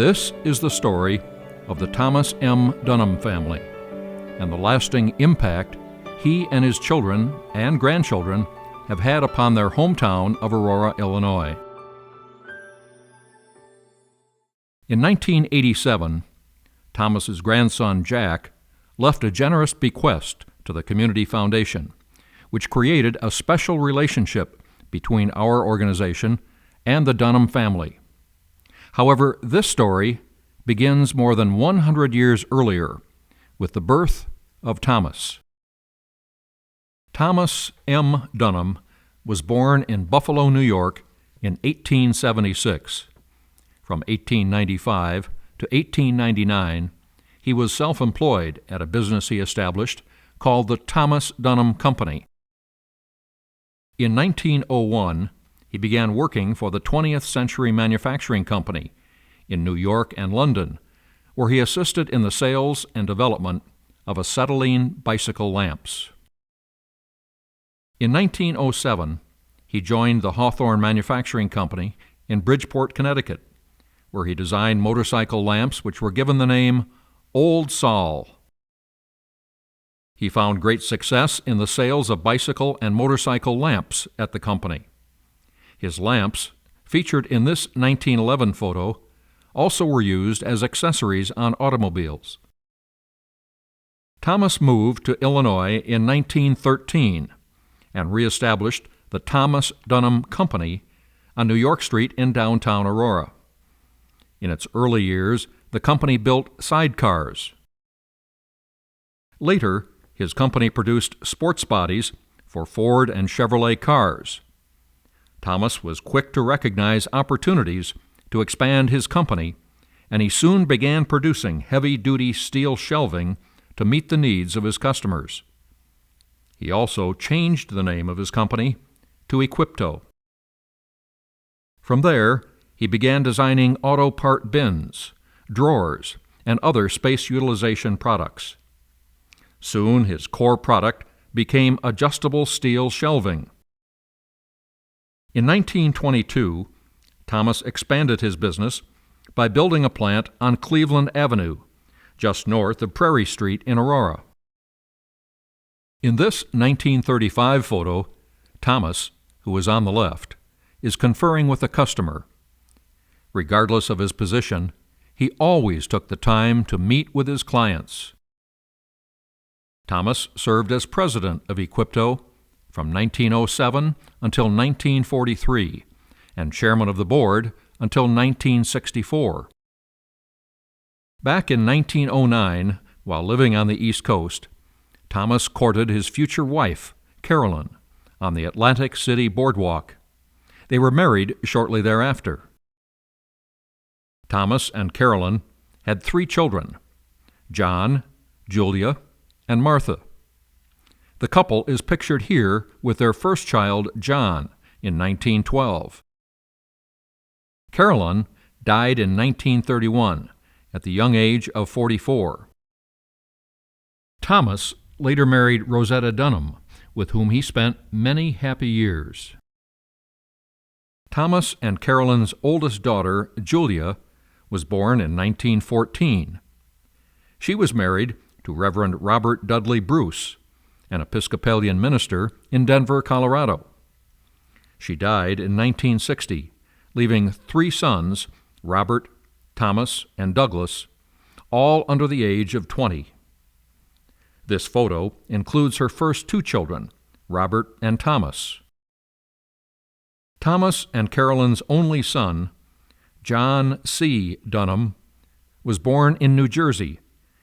This is the story of the Thomas M. Dunham family and the lasting impact he and his children and grandchildren have had upon their hometown of Aurora, Illinois. In 1987, Thomas's grandson Jack left a generous bequest to the Community Foundation, which created a special relationship between our organization and the Dunham family. However, this story begins more than 100 years earlier with the birth of Thomas. Thomas M. Dunham was born in Buffalo, New York in 1876. From 1895 to 1899, he was self-employed at a business he established called the Thomas Dunham Company. In 1901, he began working for the 20th Century Manufacturing Company in New York and London, where he assisted in the sales and development of acetylene bicycle lamps. In 1907, he joined the Hawthorne Manufacturing Company in Bridgeport, Connecticut, where he designed motorcycle lamps which were given the name Old Sol. He found great success in the sales of bicycle and motorcycle lamps at the company. His lamps, featured in this 1911 photo, also were used as accessories on automobiles. Thomas moved to Illinois in 1913 and reestablished the Thomas Dunham Company on New York Street in downtown Aurora. In its early years, the company built sidecars. Later, his company produced sports bodies for Ford and Chevrolet cars. Thomas was quick to recognize opportunities to expand his company, and he soon began producing heavy-duty steel shelving to meet the needs of his customers. He also changed the name of his company to Equipto. From there, he began designing auto part bins, drawers, and other space utilization products. Soon, his core product became adjustable steel shelving. In 1922, Thomas expanded his business by building a plant on Cleveland Avenue, just north of Prairie Street in Aurora. In this 1935 photo, Thomas, who is on the left, is conferring with a customer. Regardless of his position, he always took the time to meet with his clients. Thomas served as president of Equipto from 1907 until 1943, and chairman of the board until 1964. Back in 1909, while living on the East Coast, Thomas courted his future wife, Carolyn, on the Atlantic City Boardwalk. They were married shortly thereafter. Thomas and Carolyn had 3 children, John, Julia, and Martha. The couple is pictured here with their first child, John, in 1912. Carolyn died in 1931 at the young age of 44. Thomas later married Rosetta Dunham, with whom he spent many happy years. Thomas and Carolyn's oldest daughter, Julia, was born in 1914. She was married to Reverend Robert Dudley Bruce, an Episcopalian minister in Denver, Colorado. She died in 1960, leaving 3 sons, Robert, Thomas, and Douglas, all under the age of 20. This photo includes her first 2 children, Robert and Thomas. Thomas and Carolyn's only son, John C. Dunham, was born in New Jersey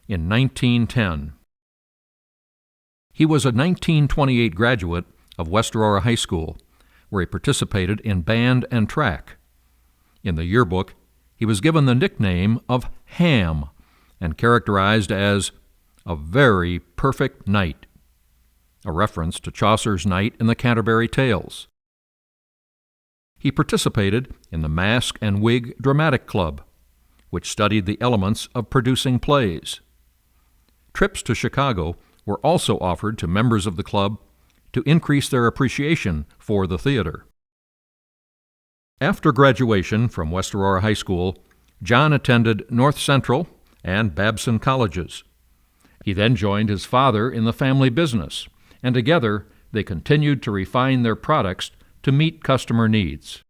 in 1910. He was a 1928 graduate of West Aurora High School, where he participated in band and track. In the yearbook, he was given the nickname of Ham and characterized as a very perfect knight, a reference to Chaucer's knight in the Canterbury Tales. He participated in the Mask and Wig Dramatic Club, which studied the elements of producing plays. Trips to Chicago were also offered to members of the club to increase their appreciation for the theater. After graduation from West Aurora High School, John attended North Central and Babson colleges. He then joined his father in the family business, and together they continued to refine their products to meet customer needs.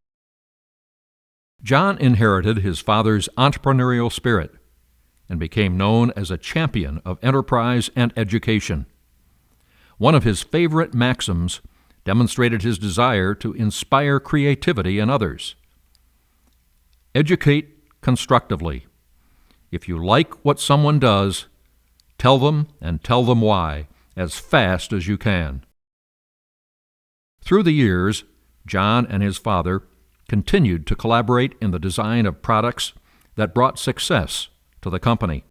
John inherited his father's entrepreneurial spirit and became known as a champion of enterprise and education. One of his favorite maxims demonstrated his desire to inspire creativity in others. Educate constructively. If you like what someone does, tell them and tell them why as fast as you can. Through the years, John and his father continued to collaborate in the design of products that brought success to the company.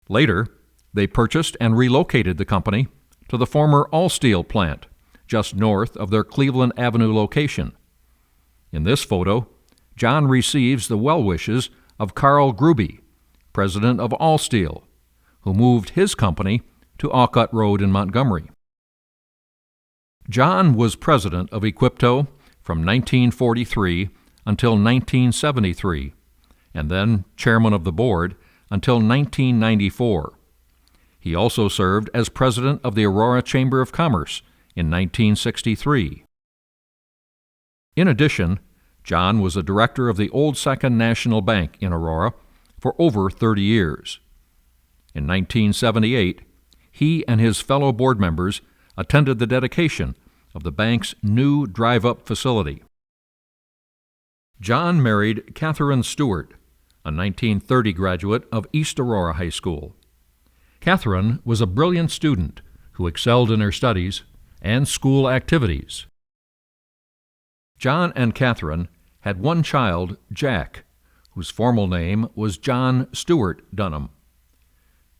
Later, they purchased and relocated the company to the former All-Steel plant, just north of their Cleveland Avenue location. In this photo, John receives the well wishes of Carl Gruby, president of All-Steel, who moved his company to Alcott Road in Montgomery. John was president of Equipto from 1943 until 1973, and then chairman of the board until 1994. He also served as president of the Aurora Chamber of Commerce in 1963. In addition, John was a director of the Old Second National Bank in Aurora for over 30 years. In 1978, he and his fellow board members attended the dedication of the bank's new drive-up facility. John married Catherine Stewart, a 1930 graduate of East Aurora High School. Catherine was a brilliant student who excelled in her studies and school activities. John and Catherine had one child, Jack, whose formal name was John Stewart Dunham.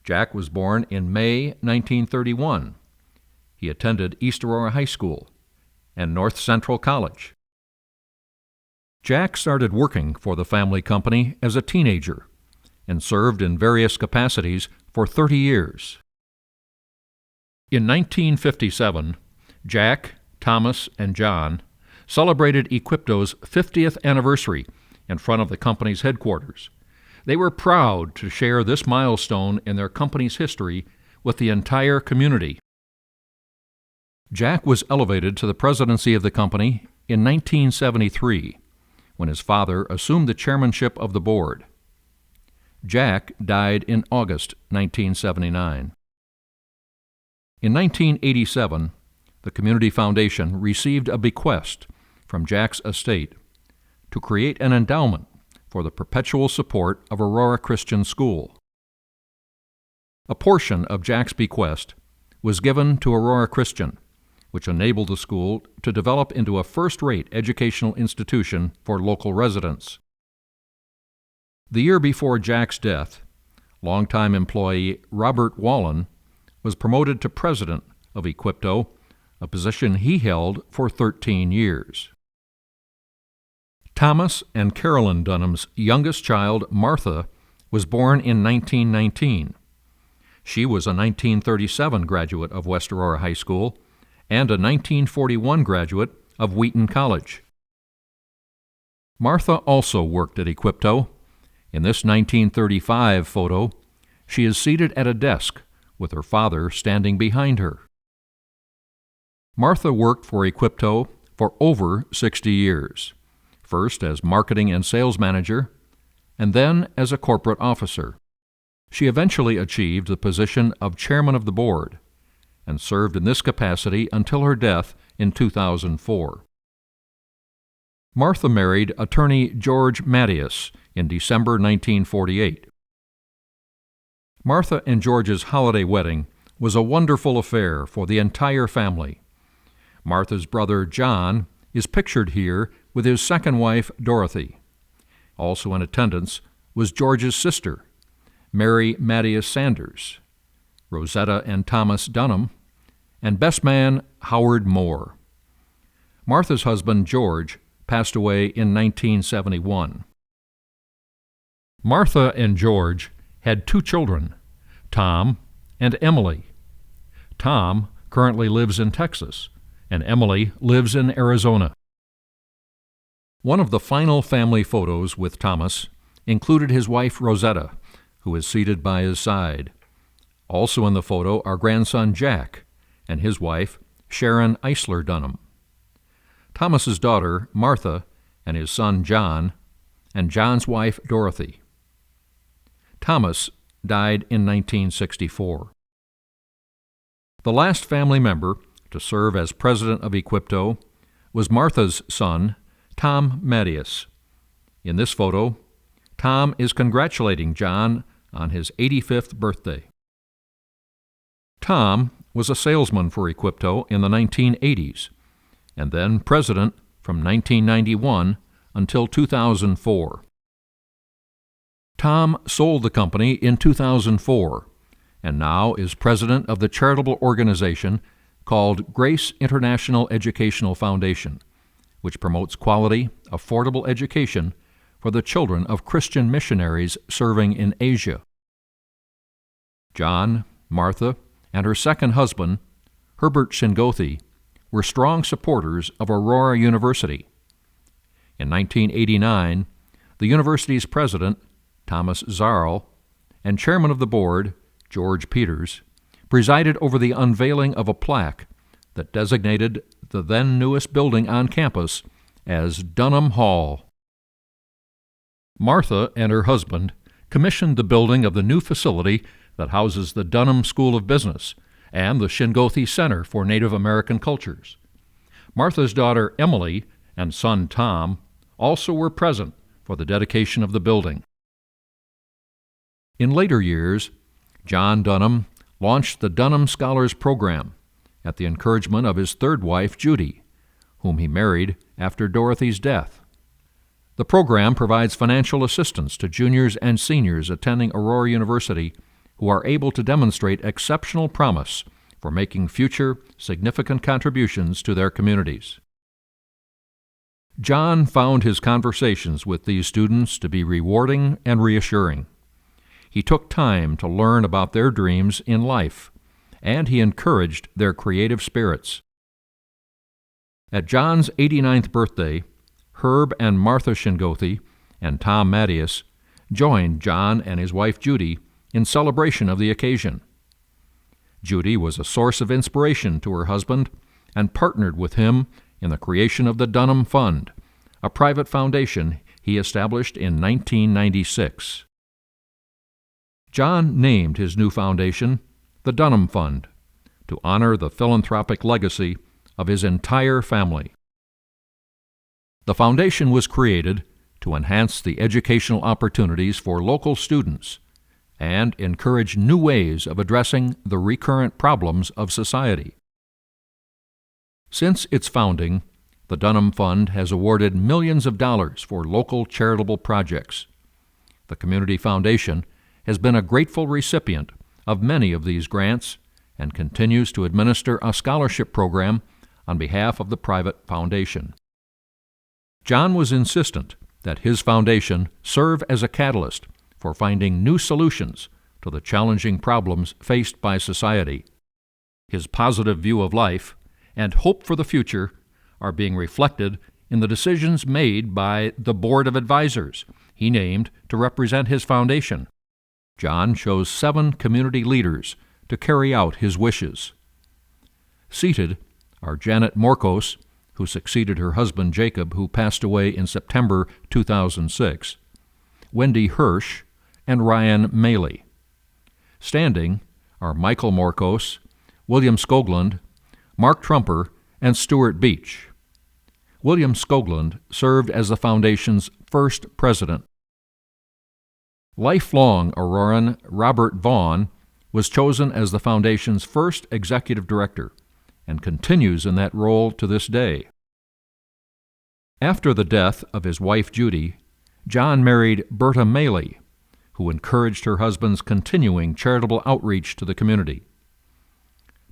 Jack was born in May 1931. He attended East Aurora High School and North Central College. Jack started working for the family company as a teenager and served in various capacities for 30 years. In 1957, Jack, Thomas, and John celebrated Equipto's 50th anniversary in front of the company's headquarters. They were proud to share this milestone in their company's history with the entire community. Jack was elevated to the presidency of the company in 1973, when his father assumed the chairmanship of the board. Jack died in August 1979. In 1987, the Community Foundation received a bequest from Jack's estate to create an endowment for the perpetual support of Aurora Christian School. A portion of Jack's bequest was given to Aurora Christian, which enabled the school to develop into a first-rate educational institution for local residents. The year before Jack's death, longtime employee Robert Wallen was promoted to president of Equipto, a position he held for 13 years. Thomas and Carolyn Dunham's youngest child, Martha, was born in 1919. She was a 1937 graduate of West Aurora High School and a 1941 graduate of Wheaton College. Martha also worked at Equipto. In this 1935 photo, she is seated at a desk with her father standing behind her. Martha worked for Equipto for over 60 years, first as marketing and sales manager, and then as a corporate officer. She eventually achieved the position of chairman of the board and served in this capacity until her death in 2004. Martha married attorney George Matyas in December 1948. Martha and George's holiday wedding was a wonderful affair for the entire family. Martha's brother John is pictured here with his second wife Dorothy. Also in attendance was George's sister, Mary Matyas Sanders, Rosetta and Thomas Dunham, and best man Howard Moore. Martha's husband George passed away in 1971. Martha and George had two children, Tom and Emily. Tom currently lives in Texas, and Emily lives in Arizona. One of the final family photos with Thomas included his wife Rosetta, who is seated by his side. Also in the photo are grandson Jack and his wife Sharon Eisler Dunham, Thomas's daughter Martha and his son John, and John's wife Dorothy. Thomas died in 1964. The last family member to serve as president of Equipto was Martha's son, Tom Matyas. In this photo, Tom is congratulating John on his 85th birthday. Tom was a salesman for Equipto in the 1980s, and then president from 1991 until 2004. Tom sold the company in 2004 and now is president of the charitable organization called Grace International Educational Foundation, which promotes quality, affordable education for the children of Christian missionaries serving in Asia. John, Martha, and her second husband, Herbert Shingothi, were strong supporters of Aurora University. In 1989, the university's president, Thomas Zarl, and chairman of the board, George Peters, presided over the unveiling of a plaque that designated the then newest building on campus as Dunham Hall. Martha and her husband commissioned the building of the new facility that houses the Dunham School of Business and the Shingothi Center for Native American Cultures. Martha's daughter Emily and son Tom also were present for the dedication of the building. In later years, John Dunham launched the Dunham Scholars Program at the encouragement of his third wife, Judy, whom he married after Dorothy's death. The program provides financial assistance to juniors and seniors attending Aurora University who are able to demonstrate exceptional promise for making future significant contributions to their communities. John found his conversations with these students to be rewarding and reassuring. He took time to learn about their dreams in life, and he encouraged their creative spirits. At John's 89th birthday, Herb and Martha Shingothi and Tom Matyas joined John and his wife Judy in celebration of the occasion. Judy was a source of inspiration to her husband and partnered with him in the creation of the Dunham Fund, a private foundation he established in 1996. John named his new foundation the Dunham Fund to honor the philanthropic legacy of his entire family. The foundation was created to enhance the educational opportunities for local students and encourage new ways of addressing the recurrent problems of society. Since its founding, the Dunham Fund has awarded millions of dollars for local charitable projects. The Community Foundation has been a grateful recipient of many of these grants and continues to administer a scholarship program on behalf of the private foundation. John was insistent that his foundation serve as a catalyst for finding new solutions to the challenging problems faced by society. His positive view of life and hope for the future are being reflected in the decisions made by the Board of Advisors he named to represent his foundation. John chose 7 community leaders to carry out his wishes. Seated are Janet Morkos, who succeeded her husband Jacob, who passed away in September 2006, Wendy Hirsch, and Ryan Maley. Standing are Michael Morkos, William Skoglund, Mark Trumper, and Stuart Beach. William Skoglund served as the foundation's first president. Lifelong Auroran Robert Vaughn was chosen as the foundation's first executive director and continues in that role to this day. After the death of his wife Judy, John married Berta Maley, who encouraged her husband's continuing charitable outreach to the community.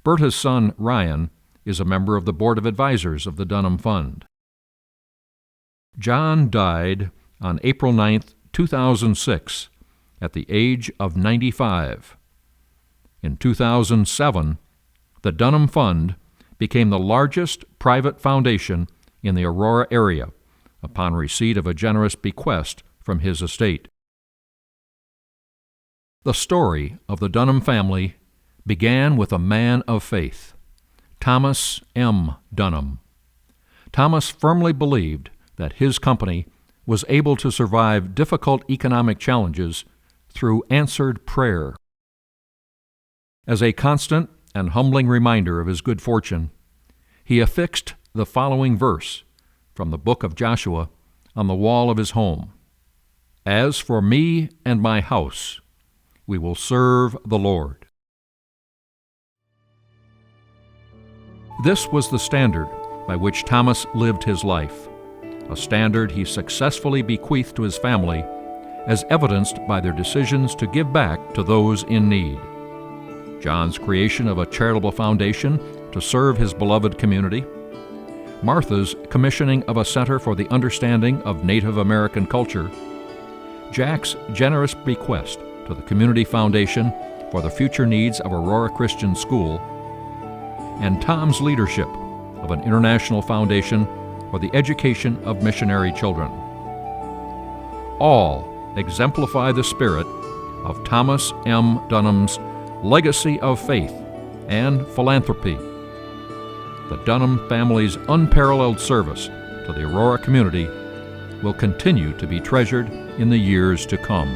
Berta's son Ryan is a member of the Board of Advisors of the Dunham Fund. John died on April 9, 2006, at the age of 95. In 2007, the Dunham Fund became the largest private foundation in the Aurora area, upon receipt of a generous bequest from his estate. The story of the Dunham family began with a man of faith, Thomas M. Dunham. Thomas firmly believed that his company was able to survive difficult economic challenges through answered prayer. As a constant and humbling reminder of his good fortune, he affixed the following verse from the book of Joshua on the wall of his home: "As for me and my house, we will serve the Lord." This was the standard by which Thomas lived his life, a standard he successfully bequeathed to his family, as evidenced by their decisions to give back to those in need. John's creation of a charitable foundation to serve his beloved community, Martha's commissioning of a center for the understanding of Native American culture, Jack's generous bequest to the Community Foundation for the future needs of Aurora Christian School, and Tom's leadership of an international foundation for the education of missionary children. All exemplify the spirit of Thomas M. Dunham's legacy of faith and philanthropy. The Dunham family's unparalleled service to the Aurora community will continue to be treasured in the years to come.